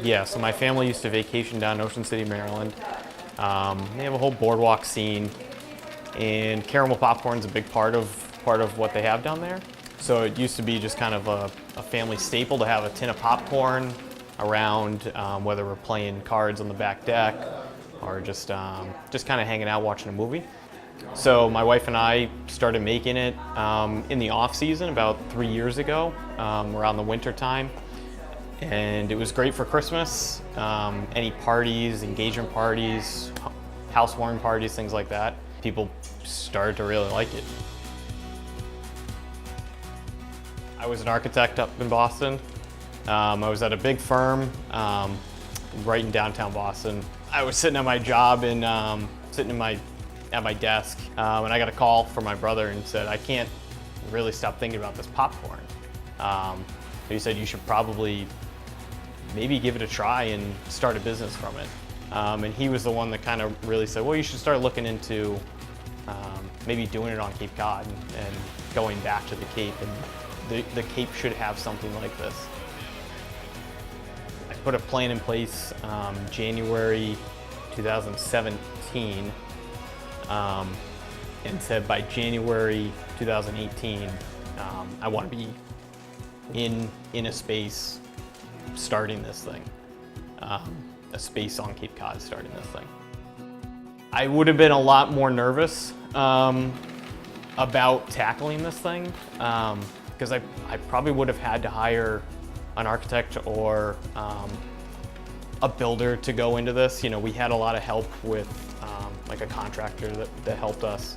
Yeah, so my family used to vacation down in Ocean City, Maryland. They have a whole boardwalk scene, and caramel popcorn's a big part of what they have down there. So it used to be just kind of a family staple to have a tin of popcorn around, whether we're playing cards on the back deck or just kind of hanging out watching a movie. So my wife and I started making it in the off season about 3 years ago, around the winter time. And it was great for Christmas, any parties, engagement parties, housewarming parties, things like that. People started to really like it. I was an architect up in Boston. I was at a big firm right in downtown Boston. I was sitting at my job and at my desk, and I got a call from my brother and said, I can't really stop thinking about this popcorn. He said, you should probably maybe give it a try and start a business from it. And he was the one that kind of really said, well, you should start looking into maybe doing it on Cape Cod and going back to the Cape. And the Cape should have something like this. I put a plan in place January 2017 and said by January 2018, I want to be in a space starting this thing, a space on Cape Cod starting this thing. I would have been a lot more nervous about tackling this thing because I probably would have had to hire an architect or a builder to go into this. You know, we had a lot of help with like a contractor that helped us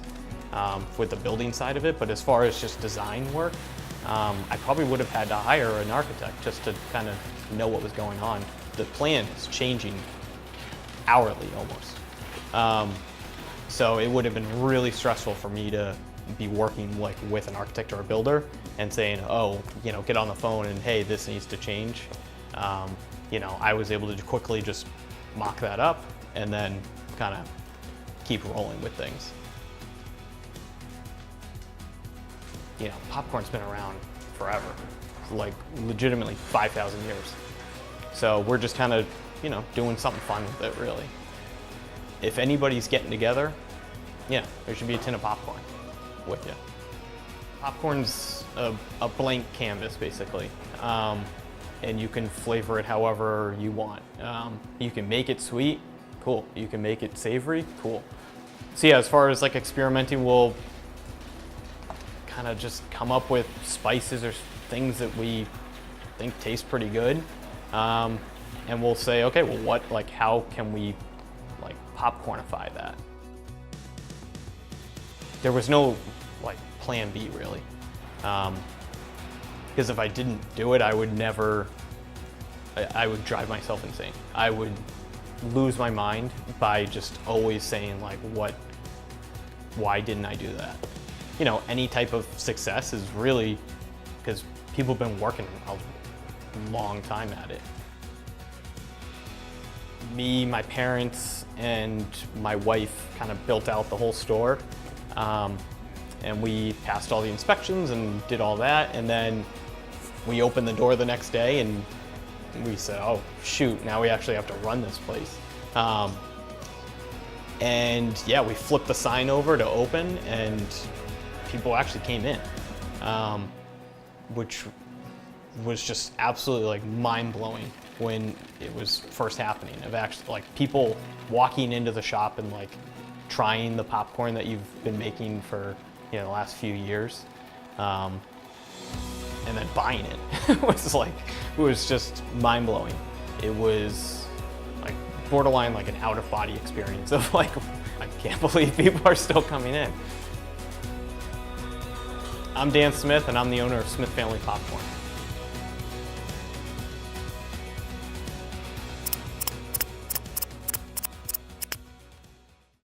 with the building side of it, but as far as just design work, I probably would have had to hire an architect just to kind of know what was going on. The plan is changing hourly almost. So it would have been really stressful for me to be working like with an architect or a builder and saying, oh, you know, get on the phone and hey, this needs to change. You know, I was able to quickly just mock that up and then kind of keep rolling with things. You know, popcorn's been around forever, like legitimately 5,000 years. So we're just kind of, you know, doing something fun with it, really. If anybody's getting together, yeah, there should be a tin of popcorn with you. Popcorn's a blank canvas, basically, and you can flavor it however you want. You can make it sweet, cool. You can make it savory, cool. So yeah, as far as like experimenting, we'll kind of just come up with spices or things that we think taste pretty good, and we'll say, okay, well, how can we like popcornify that? There was no like plan B really, because if I didn't do it, I would drive myself insane. I would lose my mind by just always saying like, why didn't I do that? You know, any type of success is really because people have been working a long time at it. Me, my parents, and my wife kind of built out the whole store. And we passed all the inspections and did all that. And then we opened the door the next day and we said, oh, shoot, now we actually have to run this place. And yeah, we flipped the sign over to open and people actually came in, which was just absolutely like mind-blowing when it was first happening, of actually like people walking into the shop and like trying the popcorn that you've been making for, you know, the last few years, and then buying it. It was just mind-blowing. It was like borderline like an out-of-body experience of like, I can't believe people are still coming in. I'm Dan Smith and I'm the owner of Smith Family Popcorn.